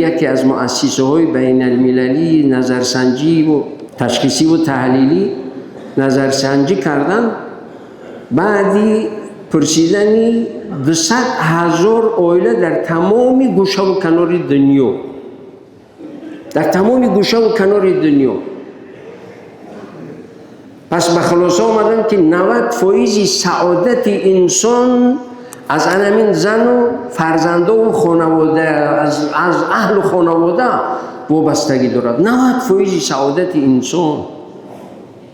یکی از مؤسسه‌های بین المللی نظرسنجی و تشخیصی و تحلیلی نظرسنجی کردن. بعدی پرسیدنی 200,000 اویله در تمام گوشه و کنار دنیا، در تمام گوشه و کنار دنیا. پس به خلاصه آمدن که 90% سعادت انسان از همین زن و فرزنده و خانواده، از اهل خانواده وابستگی دارد. 90% سعادت انسان.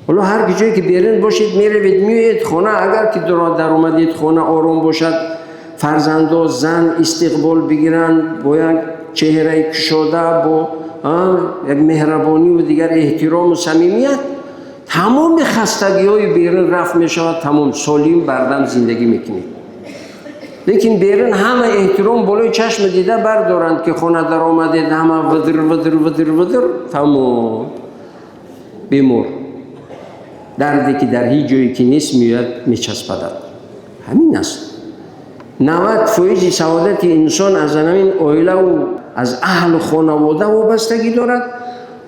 حالا هر جایی که بیرون باشید میروید میوید خانه، اگر که در اومدید خانه آرام باشد، فرزنده زن استقبال بگیرن با یک چهره کشاده، با یک مهربانی و دیگر احترام و صمیمیت، تمام خستگی های بیرون رفت می شود، تمام سالم بردم زندگی میکنید. لیکن بیرون همه احترام بالای چشم دیده بردارند که خانه در آمدید، همه ودر ودر ودر ودر، تمام بیمار. دردی که در هیچ جایی که نیست میاد میچسبد. همین است. 90% سعادت انسان از همین عائله و از اهل خانواده وابستگی دارد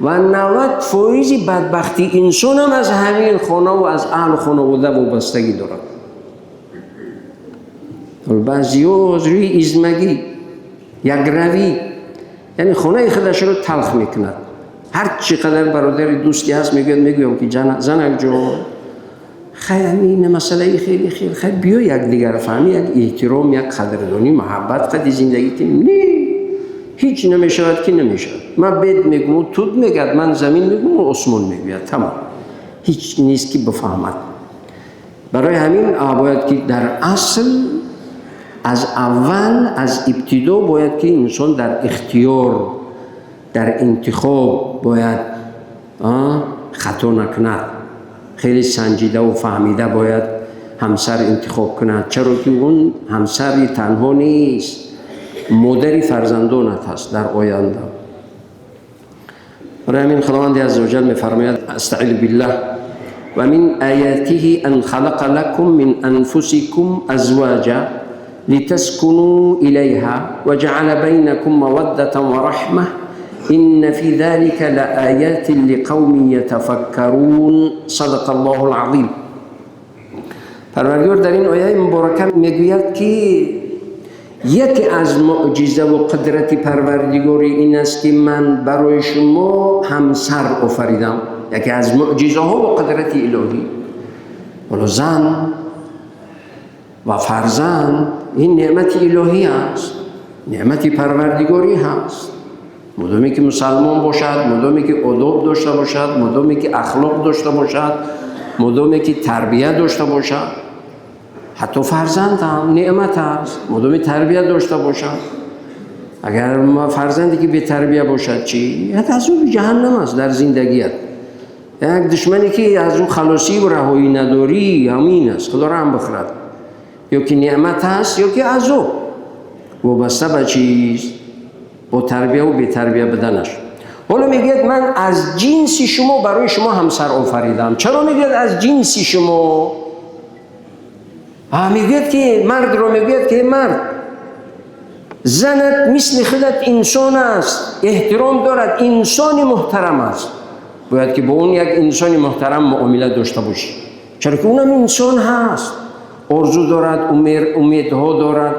و 90% بدبختی انسان هم از همین خانه و از اهل خانواده وابستگی دارد. بعضی ها از روی ازمگی، یک روی، یعنی خانه خودش رو تلخ میکند. هر چقدر برادر دوستی هست میگویم که زنک جان خیلی مسئله خیلی خیر بیا یک دیگر فهمی، یک احترام، یک قدردانی، محبت قدی زندگی کنیم. نه، هیچ نمیشود که نمیشود. من بید میگم و تود میگد، من زمین میگم و آسمان میگوید، تمام. هیچ نیست که بفهمد. برای همین باید که در اصل از اول، از ابتدا باید که انسان در اختیار، در انتخاب باید خطا نکند. خیلی سنجیده و فهمیده باید همسر انتخاب کند، چرا که اون همسر تنها نیست، مادر فرزندانت هست در آینده. برای همین خداوند عزوجل می‌فرماید استعیذ بالله و من آیاته ان خلق لكم من انفسكم ازواجا لتسكنوا إليها وجعل بينكم مودة ورحمة إن في ذلك لآيات لقوم يتفكرون صدق الله العظيم. پروردگار در این آیه مبارکه میگوید که یکی از معجزه و قدرت پروردگاری این است که من برای شما همسر آفریدم. یکی از معجزه ها و قدرت الهی. ولی زن و فرزند این نعمت الهی است، نعمت پروردگاری هست. مدامی که مسلمان باشد، مدامی که آداب داشته باشد، مدامی که اخلاق داشته باشد، مدامی که تربیت داشته باشد، حتی فرزند هم نعمت است، مدامی تربیت داشته باشد. اگر فرزندی که به تربیت باشد چی؟ یک از اون جهنم است در زندگیت. یک دشمنی که از اون خلاصی و رهایی نداری همین است، خدا را هم بخرد. یا که نعمت هست یا که عذاب، وابسته به چیز؟ با تربیه و بی تربیه بدنش. حالا میگید من از جنس شما برای شما همسر آفریدم. چرا میگید از جنس شما؟ میگید که مرد رو میگید که مرد، زنت مثل خودت انسان است، احترام دارد، انسان محترم است، باید که با اون یک انسان محترم معامله داشته باشی، چرا که اونم انسان هست، آرزو دارد، امیدها دارد.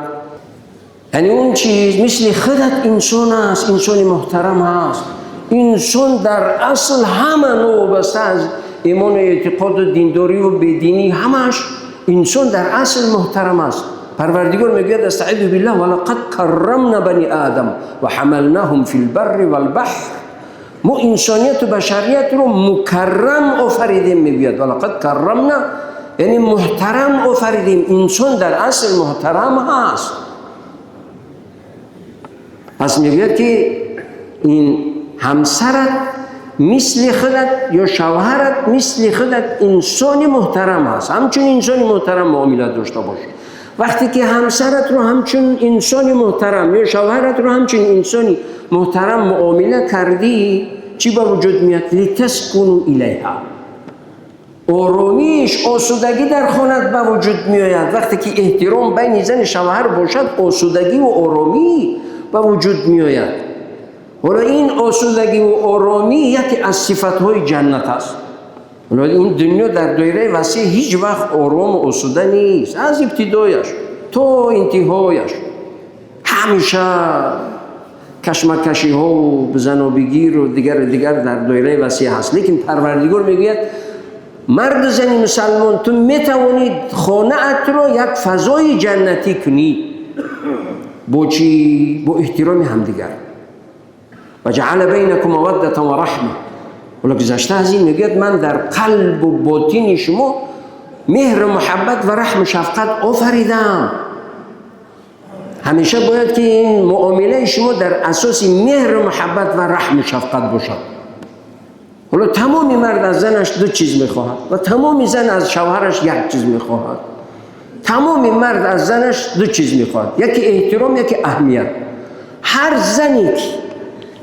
یعنی اون چیز مثل خودت انسان است، انسان محترم است. انسان در اصل همه نوع بسته از ایمان و اعتقاد و دینداری و بیدینی، همش انسان در اصل محترم است. پروردگار میگوید استعیذ بالله ولقد کرمنا بنی آدم و حملناهم فی البر والبحر. ما انسانیت و بشریت رو مکرم آفریدیم. میگوید ولقد کرمنا یعنی محترم آفریدیم. انسان در اصل محترم هست. پس میگوید که این همسرت مثل خودت یا شوهرت مثل خودت انسان محترم هست، همچون انسان محترم معامله داشته باش. وقتی که همسرت رو همچون انسان محترم یا شوهرت رو همچون انسان محترم معامله کردی، چی به وجود میاد؟ لتسکنوا الیها، آرامیش، آسودگی در خانت به وجود میآید. وقتی که احترام بین زن شوهر باشد، آسودگی و آرامی به وجود میآید. حالا این آسودگی و آرامی یکی از صفتهای جنت است. حالا این دنیا در دایره وسیع هیچ وقت آرام و آسوده نیست، از ابتدایش تا انتهایش همیشه کشمکشی ها و بزن و بگیر و دیگر در دایره وسیع هست. لیکن پروردگار میگوید مرد زنی مسلمان تو میتوانید خانه ات را یک فضای جنتی کنید. با چی؟ با احترام همدیگر. و جعل بینکم مودة و رحمه. ولی گذشته از این میگوید من در قلب و باطن شما مهر و محبت و رحم و شفقت آفریدم. همیشه باید که این معامله شما در اساس مهر و محبت و رحم و شفقت باشد. حالا تمامی مرد از زنش دو چیز میخواهد و تمامی زن از شوهرش یک چیز میخواهد. تمامی مرد از زنش دو چیز میخواهد، یکی احترام، یکی اهمیت. هر زنی که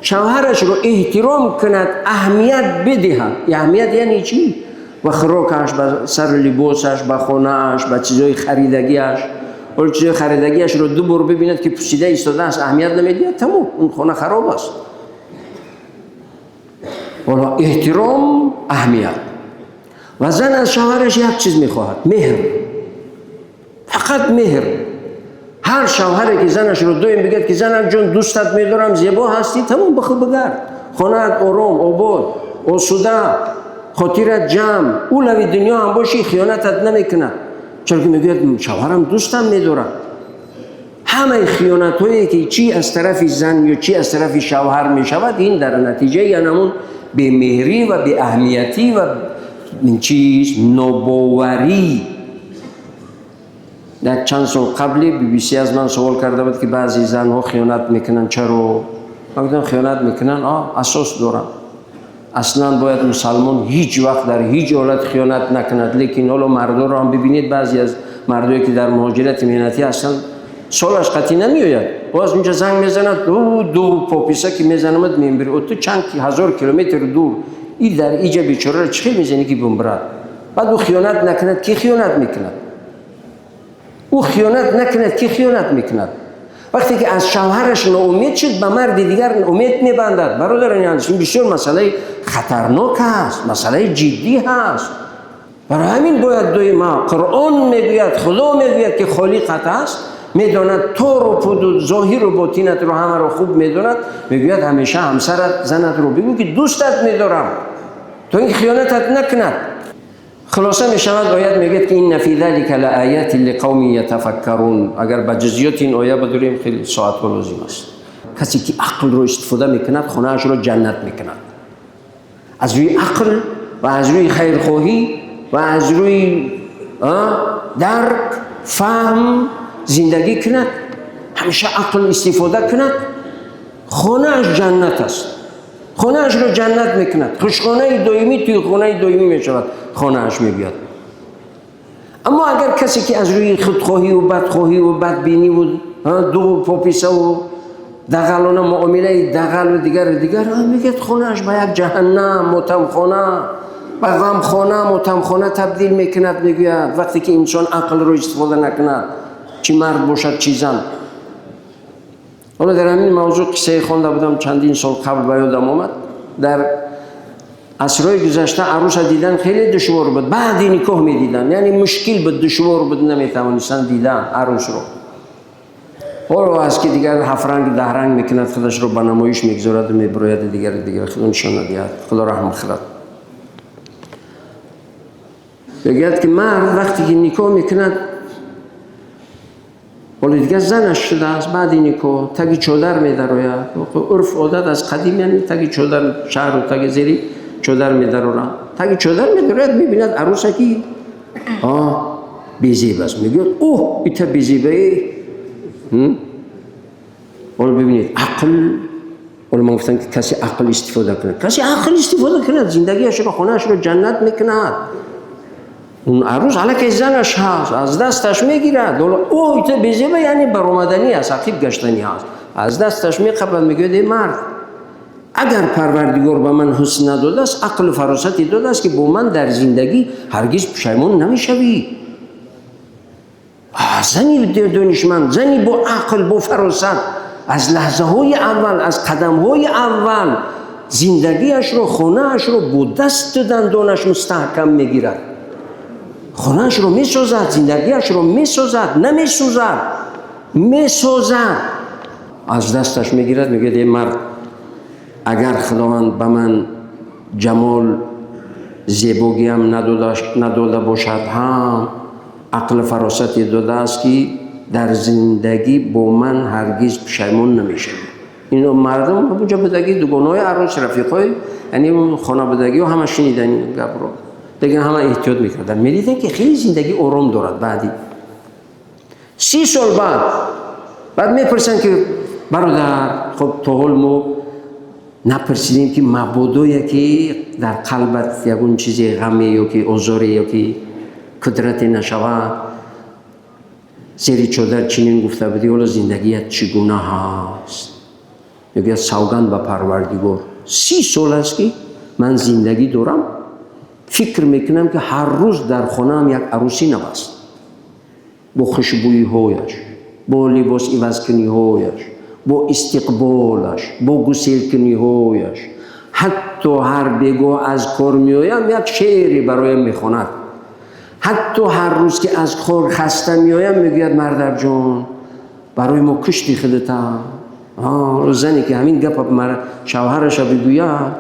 شوهرش رو احترام کند، اهمیت بدهد. اهمیت یعنی چی؟ به خوراکش، به سر لباسش، به خانهش، به چیزای خریدگیش. ولی چیزای خریدگیش رو دو بار ببیند که پوشیده ایستاده است، اهمیت نمیده، تمام اون خانه خراب است. حالا احترام، اهمیت. و زن از شوهرش یک چیز میخواهد، مهر. فقط مهر. هر شوهری که زنش رو دویم بگید که زنم جون دوستت میدارم، زیبا هستی، تمام بخو بگرد. خانه‌ات آرام، آباد، آسوده، خاطرت جمع. اولوی دنیا هم باشی، خیانتت نمیکنه. چرا که میگوید شوهرم دوستم میدارم. همه خیانت هایی که چی از طرف زن یا چی از طرف شوهر میشود، این در نتیجه یعنی به مهری و به اهمیتی و این چیز ناباوری. در چند سال قبلی BBC از من سوال کرده بود که بعضی زنها خیانت میکنن، چرا؟ من گفتم خیانت میکنن اساس دارن. اصلا باید مسلمان هیچ وقت در هیچ حالت خیانت نکند. لیکن حالا مردا رو هم ببینید، بعضی از مردایی که در مهاجرت مهنتی هستن سالش قطعی نمیآید، باز اونجا زنگ میزند، دو پاپیسا که میزنمت میبری او تو چند هزار کیلومتر دور، این در ایجا بیچاره را چه میزنی که بمبرد؟ بعد او خیانت نکند، کی خیانت میکند؟ او خیانت نکند، کی خیانت میکند؟ وقتی که از شوهرش ناامید شد، به مرد دیگر امید میبندد. برادران عزیز، این بسیار مسئله خطرناک است، مسئله جدی هست. برای همین باید دویما قرآن میگوید، خدا میگوید که خالقت است، میداند تو رو پود ظاهر و باطنت رو همه رو خوب میداند. میگوید همیشه همسرت زنت رو بگو که دوستت میدارم، تو این خیانتت نکند. خلاصه می شود آیت میگه که این فی ذلک لآیات لقوم یتفکرون. اگر به جزئیات این آیه بدوریم خیلی ساعت ها لازم است. کسی که عقل رو استفاده میکند خانه‌اش رو جنت میکند، از روی عقل و از روی خیرخواهی و از روی درک فهم زندگی کند، همیشه عقل استفاده کند، خانه‌اش جنت است. خانه‌اش رو جنت میکند. خوشخانه دائمی توی خانه دائمی میشود، خانه‌اش میگوید. اما اگر کسی که از روی خودخواهی و بدخواهی و بدبینی و دو پاپیسه و دغلانه معامله دغل و دیگر میگه خانه‌اش به یک جهنم، ماتمخانه، به غمخانه، ماتمخانه تبدیل میکند. میگوید وقتی که انسان عقل رو استفاده نکند، چی مرد باشد چی زن. حالا در همین موضوع قصه خوانده بودم چندین سال قبل، به یادم آمد. در عصرهای گذشته عروس دیدن خیلی دشوار بود، بعد نکاح میدیدن، یعنی مشکل بود، دشوار بود، نمیتوانستن دیدن عروس رو. حالا از که دیگر 7 رنگ 10 رنگ میکند، خودش رو به نمایش میگذارد و میبراید دیگر خدا نشان ندهد، خدا رحم خورد. بگید که مرد وقتی که نکاح میکند، ولی دیگه زنش شده است، بعد نکاح تگ چادر میدراید. عرف عادت از قدیم یعنی تگ چادر، شهر و تگ زیری چادر میدرارن. تگ چادر میدراید، میبیند عروسکی بیزیب است، میگه اوه ایتا بیزیبه. ولی ببینید عقل، ولی من گفتم که کسی عقل استفاده کند، کسی عقل استفاده کند زندگیش رو، خانهش رو جنت میکند. اون عروس علاکه زنش هست، از دستش میگیرد، اوه ایتا بیزیبه یعنی برآمدنی است، عقیب گشتنی هست، از دستش میقبلد. میگه ای مرد، اگر پروردگار به من حسن نداده است، عقل و فراستی داده است که با من در زندگی هرگز پشیمون نمیشوی. زنی دانشمند، زنی با عقل، با فراست، از لحظه های اول، از قدم های اول زندگیش رو، خونهش رو با دست دندانش مستحکم میگیرد. خونهش رو میسازد، زندگیش رو میسازد، نمیسوزد، میسازد. از دستش میگیرد، میگه ای مرد، اگر خداوند به من جمال زیباگیم نداده باشد هم عقل فراستی داده است که در زندگی با من هرگز پشیمون نمیشه. اینو مردم اونجا بدگی دوگانهای عروس رفیقای یعنی خانوادگی و همه شنیدن این گپ رو دیگه، همه احتیاط میکردن، میدیدن که خیلی زندگی آرام دارد. بعدی 30 سال بعد میپرسن که برادر خب تا حال ما نپرسیدیم که مبادایی که در قلبت یکون چیزی غمی یا که آزاری یا که کدرتی نشود زیر چادر چنین گفته بودی حالا زندگیت چگونه هست؟ میگه سوگند به پروردگار 30 سال است که من زندگی دارم، فکر میکنم که هر روز در خانه‌ام یک عروسی نبست، با خوشبویی هایش، با لباس عوض کنی هایش، با استقبالش، با گسیل کنی هایش، حتی هر بگاه از کار میایم یک شعری برایم میخواند، حتی هر روز که از کار خسته میایم میگوید مردر جان برای ما کشتی خودتا. زنی که همین گپ شوهرش بگوید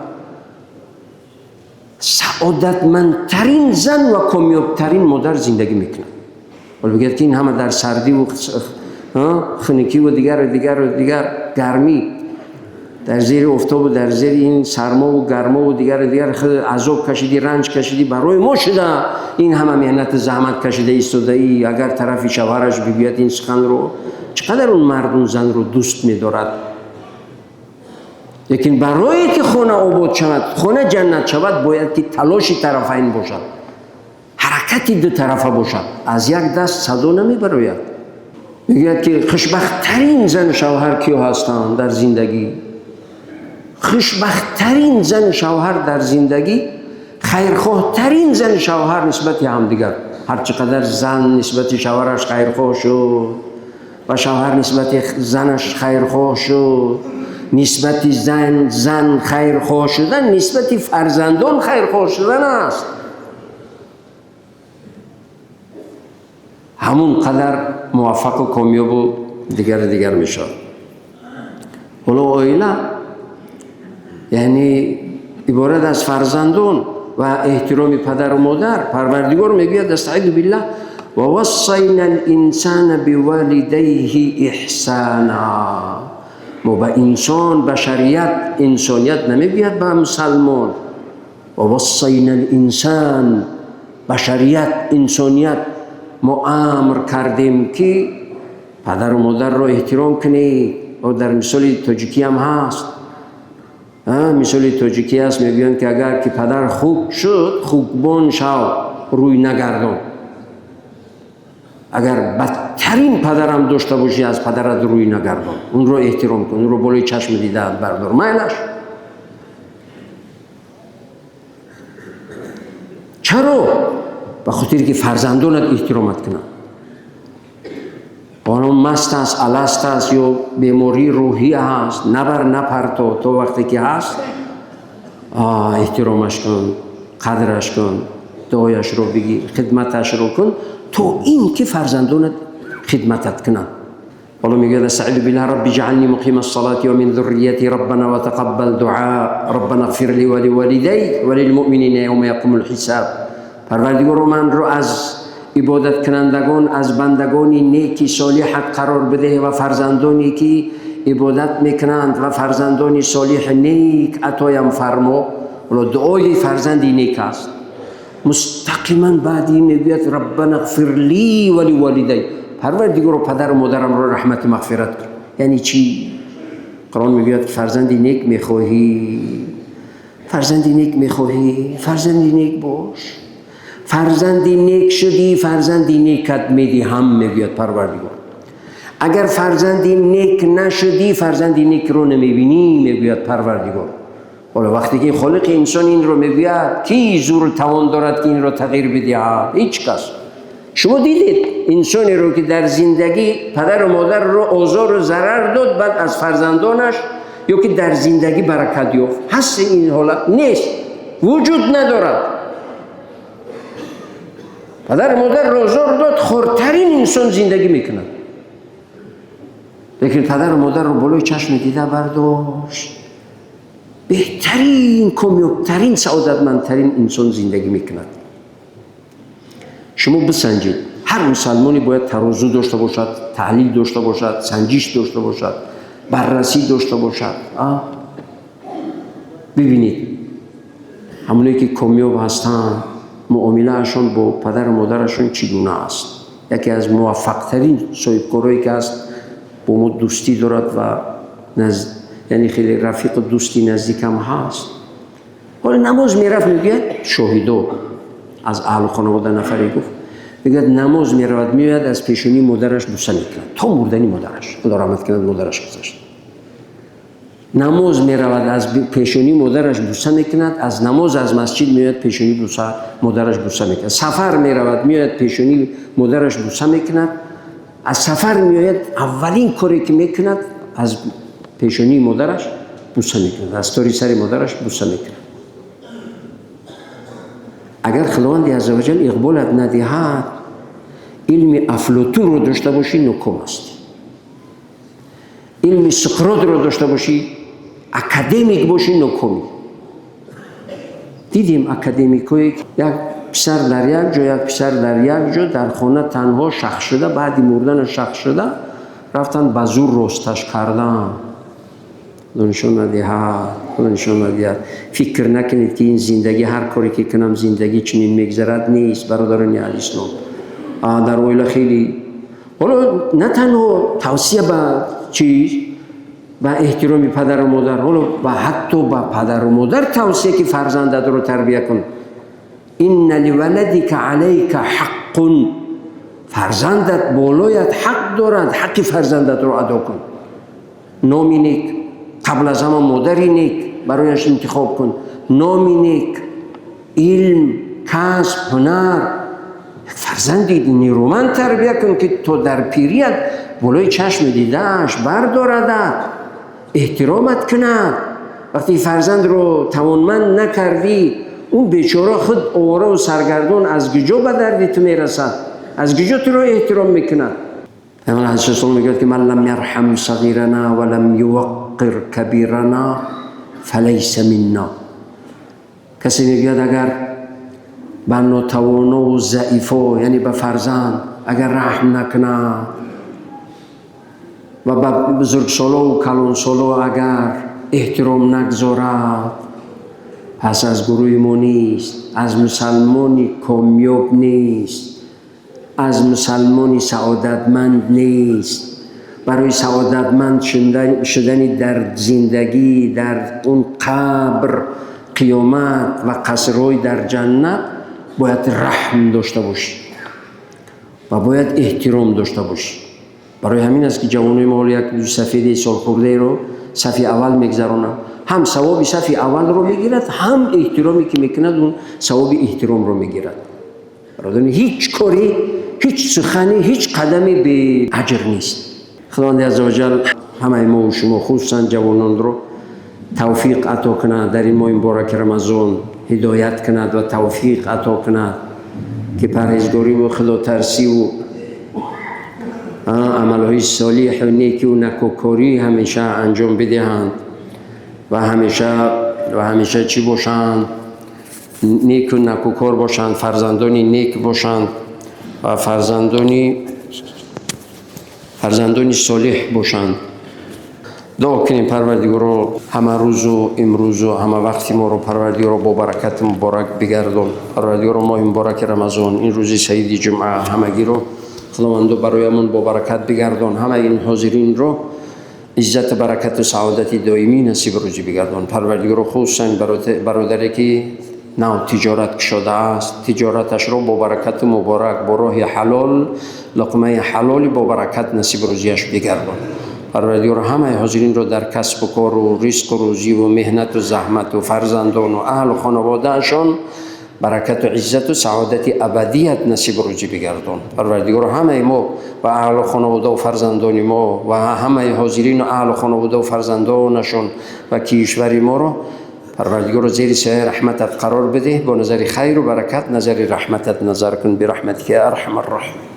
سعادتمندترین زن و کامیابترین مادر زندگی میکنه. ولی بگید که این همه در سردی و خنکی و دیگر گرمی در زیر افتاب و در زیر این سرما و گرما و دیگر خود عذاب کشیدی، رنج کشیدی، برای ما شده این همه مهنت زحمت کشیده ایستاده ای. اگر طرفی شوهرش بگوید این سخن رو، چقدر اون مرد اون زن رو دوست می‌دارد. لیکن برای که خانه آباد شود، خانه جنت شود، باید که تلاشی طرفین باشد، حرکتی دو طرفه باشد. از یک دست صدا نمیبراید. میگوید که خوشبخت‌ترین زن شوهر کیا هستند در زندگی؟ خوشبخت‌ترین زن شوهر در زندگی، خیرخواه‌ترین زن شوهر نسبت همدیگر. هر چقدر زن نسبت شوهرش خیرخواه شد و شوهر نسبت زنش خیرخواه شد، نسبت زن خیرخواه شدن نسبت فرزندان خیرخواه شدن است. همون قدر موفق و کامیاب و دیگر میشد. حالا عائله یعنی عبارت از فرزندان و احترام پدر و مادر. پروردگار میگوید استعیذ بالله و وصینا الانسان بوالدیه احسانا. ما به انسان، بشریت، انسانیت نمیگوید به مسلمان. و وصینا الانسان، بشریت، انسانیت، ما امر کردیم که پدر و مادر را احترام کنی. و در مثال تاجیکی هم هست، مثال تاجیکی هست، میگویند که اگر که پدر خوب شد خوبان شو، روی نگردان. اگر بدترین پدرم داشته باشی از پدرت روی نگردان، اون رو احترام کن، اون رو بالای چشم دیدن بردار، میلش. چرا؟ به خاطر که فرزندانت احترامت کنن. آنها مست است، الست است یا بیماری روحی هست، نبر نپرتا، تو وقتی که هست احترامش کن، قدرش کن، دعایش رو بگیر، خدمتش رو کن، تو این که فرزندانت خدمتت کنن. والله میگه استعیذ بالله رب اجعلنی مقیم الصلاة و من ذریتی ربنا وتقبل دعاء ربنا اغفر لی ولوالدی وللمؤمنین یوم یقوم الحساب. پروردگار من رو از عبادت کنندگان، از بندگانی نیکی صالحت قرار بده و فرزندانی که عبادت میکنند و فرزندانی صالح نیک عطایم فرما. ولی دعای فرزندی نیک است. مستقیما بعدی میگوید ربنا اغفر لی ولوالدی، پروردگار پدر و مادرم رو رحمت مغفرت کن. یعنی چی؟ قرآن میگوید فرزندی نیک میخواهی، فرزندی نیک میخواهی، فرزندی نیک باش. فرزندی نیک شدی، فرزندی نیکت میدی هم، میگوید پروردگار. اگر فرزندی نیک نشدی، فرزندی نیک رو نمیبینی، میگوید پروردگار. حالا وقتی که خالق انسان این رو میگوید، کی زور توان دارد که این رو تغییر بده؟ هیچ کس. شما دیدید انسانی رو که در زندگی پدر و مادر رو آزار و ضرر داد بعد از فرزندانش یا که در زندگی برکت یافت؟ هست این حالت؟ نیست، وجود ندارد. پدر و مادر رو آزار داد، خردترین انسان زندگی میکند، لیکن پدر و مادر رو بالای چشم دیده برداشت، بهترین، کامیابترین، سعادتمندترین انسان زندگی میکند. شما بسنجید، هر مسلمانی باید ترازو داشته باشد، تحلیل داشته باشد، سنجش داشته باشد، بررسی داشته باشد. ببینید همونایی که کامیاب هستند معاملهشون با پدر و مادرشون چگونه است. یکی از موفقترین صاحبکارهایی که هست با ما دوستی دارد و یعنی خیلی رفیق دوستی نزدیک هم هست. حالا نماز میرفت، میگه شاهدا از اهل خانواده نفری گفت، میگه نماز میرود میاد از پیشونی مادرش بوسه میکند تا مردنی مادرش، خدا رحمت کند مادرش گذشت. نماز میرود از پیشونی مادرش بوسه میکند، از نماز از مسجد میاد پیشونی بوسه مادرش بوسه میکند. سفر میرود میاد پیشونی مادرش بوسه میکند، از سفر میاد اولین کاری که میکند از پیشونی مادرش بوسه میکند، از تاری سر مادرش بوسه میکند. اگر خداوند عزوجل اقبالت ندهد، علم افلاطون رو داشته باشی نکم است، علم سقراط رو داشته باشی، اکادمیک باشی نکمی. دیدیم اکادمیکایی یک پسر در یک جا، یک پسر در یک جا در خانه تنها شخص شده، بعد مردن شخص شده رفتن به زور رستش کردن. نشان ندهد. فکر نکنید که این زندگی هر کاری که کنم زندگی چنین میگذرد، نیست برادران اسلام. در اویل خیلی حالا نه تنها توصیه به چیز، به احترام پدر و مادر، حالا و حتی به پدر و مادر توصیه که فرزندت رو تربیه کن. این لولدک علیک حق، فرزندت بالایت حق دارد، حق فرزندت رو ادا کن. نامی نیک، قبل از همه مادری نیک برایش انتخاب کن، نامی نیک، علم، کسب، هنر. فرزندی نیرومند تربیه کن که تو در پیریت بالای چشم دیدهش بردارد، احترامت کند. وقتی فرزند رو توانمند نکردی، اون بیچاره خود آواره و سرگردان از گجا به دردی تو میرسد، از گجا تو رو احترام میکند. پیامبر علیه السلام میگه که من لم یرحم صغیرنا ولم یوقر کبیرنا فلیس منا. کسی میگه اگر به ناتوانا و ضعیفا، یعنی به فرزند اگر رحم نکنه و به بزرگسالا و کلانسالا اگر احترام نگذارد، پس از گروه ما نیست، از مسلمانی کامیاب نیست، از مسلمانی سعادتمند نیست. برای سعادتمند شدن در زندگی، در اون قبر، قیامت و قصرهای در جنت باید رحم داشته باشی و باید احترام داشته باشی. برای همین است که جوانای ما یک دو سفید سال خورده رو صف اول میگذرونن، هم ثواب صف اول رو میگیرد، هم احترامی که میکند اون ثواب احترام رو میگیرد. برادران هیچ کاری، هیچ سخنی، هیچ قدمی به اجر نیست. خداوند عزوجل همه ما و شما خصوصا جوانان رو توفیق عطا کند، در این ماه مبارک رمضان هدایت کند و توفیق عطا کند که پرهیزگاری و خدا ترسی و عملهای صالح و نیکی و نکوکاری همیشه انجام بدهند و همیشه چی باشند؟ نیک و نکوکار باشند، فرزندانی نیک باشند و فرزندانی صالح باشند. دعا کنیم پروردگار همه روز و امروز و همه وقتی ما رو پروردگار با برکت مبارک بگردان. پروردگار ماه مبارک رمضان، این روز سعید جمعه همگی رو خداوند برایمون با برکت بگردان. همه این حاضرین رو عزت، برکت و سعادت دائمی نصیب روزی بگردان. پروردگار خصوصا برادری که نو تجارت شده است، تجارتش رو با برکت مبارک، با راه حلال، لقمه حلال با برکت نصیب روزیش بگردان. پروردگار همه حاضرین رو در کسب و کار و رزق و روزی و مهنت و زحمت و فرزندان و اهل و خانوادهشان برکت و عزت و سعادت ابدیت نصیب روزی بگردان. پروردگار همه ما و اهل خانواده و فرزندان ما و همه حاضرین و اهل خانواده و فرزندانشون و کشور ما را پروردگار زیر سایه رحمتت قرار بده، با نظر خیر و برکت نظر رحمتت نظر کن برحمتک یا ارحم الراحمین.